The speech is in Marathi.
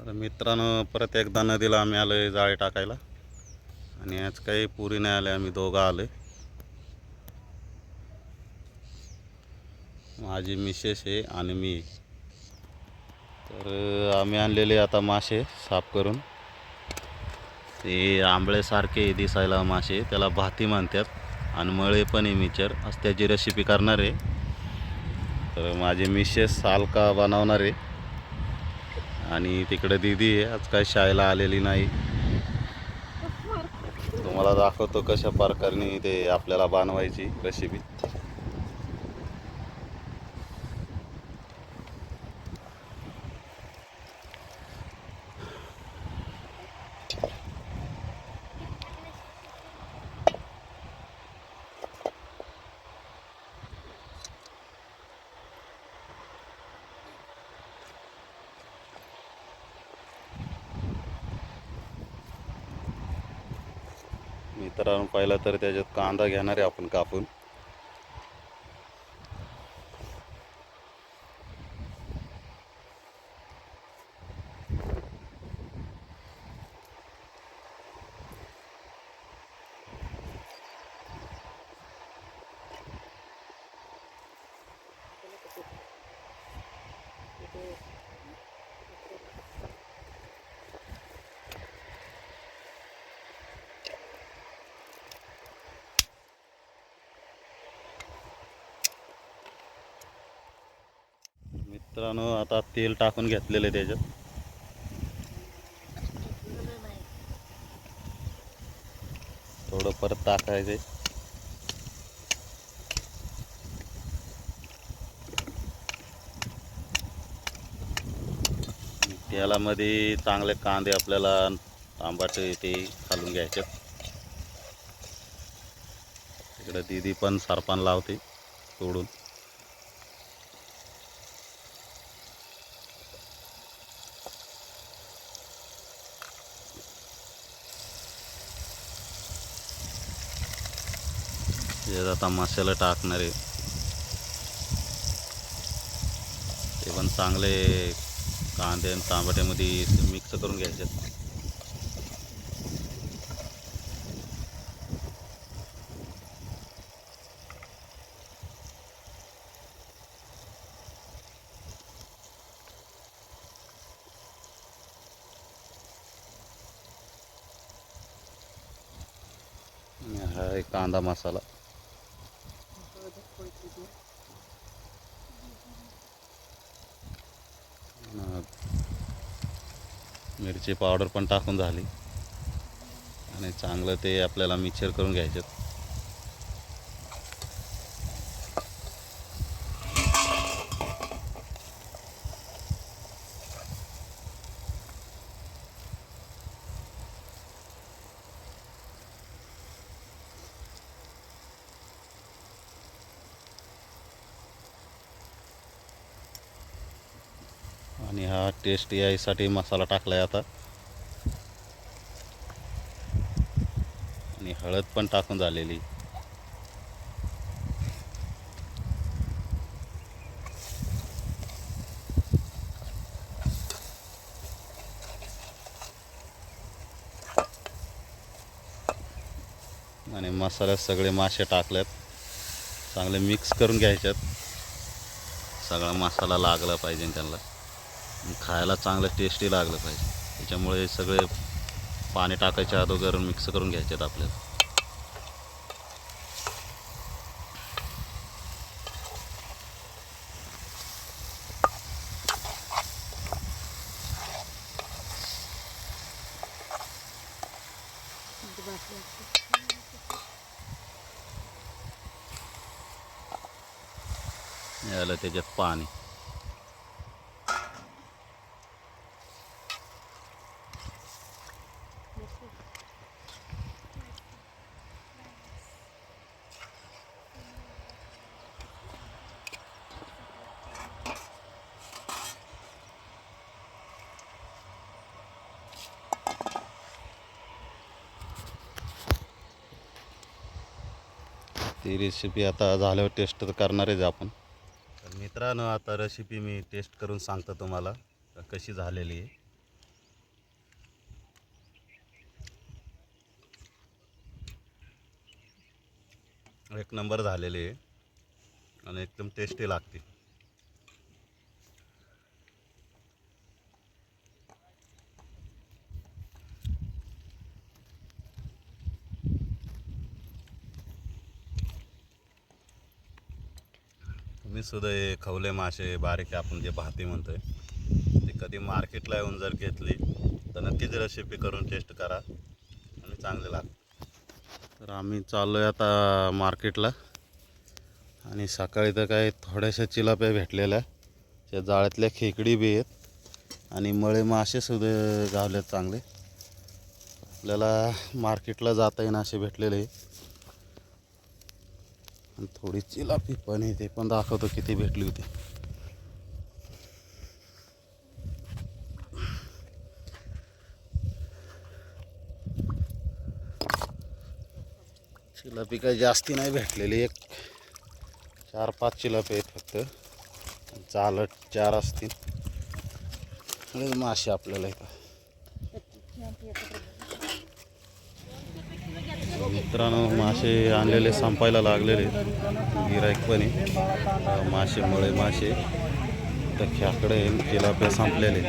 तर मित्रांनो, परत एकदा नदीला आम्ही आलो आहे जाळे टाकायला. आणि आज काही पुरी नाही आले, आम्ही दोघं आलो. माझी मिसेस आहे आणि मी. तर आम्ही आणलेले आता मासे साफ करून. ते आंबळेसारखे दिसायला मासे, त्याला भाती म्हणतात. आणि मळे पण आहे मिचर. आज त्याची रेसिपी करणार आहे. तर माझी मिसेस सालका बनवणार आहे. आणि तिकडे दीदी आहे, आज काय शाळेला आलेली नाही. तुम्हाला दाखवतो कशा प्रकारे ते आपल्याला बनवायची रेसिपी. मित्रांनो, पहिला तर त्याच्यात कांदा घेणार आहे आपण कापून. मित्रांनो, आता तेल टाकून घेतलेलं आहे त्याच्यात. थोडं परत टाकायचं. तेलामध्ये चांगले कांदे आपल्याला आंबाटे ते घालून घ्यायचे. इकडे दीदी पण सरपान लावते तोडून. यात आता मसाला टाकणार आहे. ते पण चांगले कांदे आणि टमाट्यामध्ये मिक्स करून घ्यायचे. हा एक कांदा मसाला. मिरची पावडर पण टाकून झाली. आणि चांगलं ते आपल्याला मिक्सर करून घ्यायचं. आणि हा टेस्ट यायसाठी मसाला टाकलाय आता. आणि हळद पण टाकून झालेली. आणि मसाल्यात सगळे मासे टाकलेत. चांगले मिक्स करून घ्यायच्यात. सगळा मसाला लागला पाहिजे त्यांना. खायला चांगलं टेस्टी लागलं पाहिजे. त्याच्यामुळे सगळे पाणी टाकायच्या अगोदर मिक्स करून घ्यायच्यात आपल्याला. याला त्याच्यात पाणी. ती रेसिपी आता झाल्यावर टेस्ट तर करणारच आपण. तर मित्रांनो, आता रेसिपी मी टेस्ट करून सांगतो तुम्हाला कशी झालेली आहे. एक नंबर झालेली आहे आणि एकदम टेस्टी लागते. तुम्ही सुद्धा हे खवले मासे बारीक आपण जे भाती म्हणतोय ते कधी मार्केटला येऊन जर घेतली तर नक्कीच रेसिपी करून टेस्ट करा आणि चांगले लागते. तर आम्ही चाललो आहे आता मार्केटला आणि सकाळी तर काय थोड्याशा चिलाप्या भेटलेल्या, त्या जाळ्यातल्या खेकडी बी आहेत आणि मळे मासेसुद्धा गावलेत चांगले. आपल्याला मार्केटला जाता येईन असे भेटलेले. आणि थोडी चिलापी पण आहे, ते पण दाखवतो किती भेटली होती. चिलापी काही जास्ती नाही भेटलेली, एक 4-5 चिलापी आहेत फक्त. चालत 4 असतील मासे आपल्याला इथं. मित्रांनो मासे आणलेले संपायला लागलेले, गिराईक पण आहे. मासे मळे मासे तर खेकडे चिलाप्या संपलेले.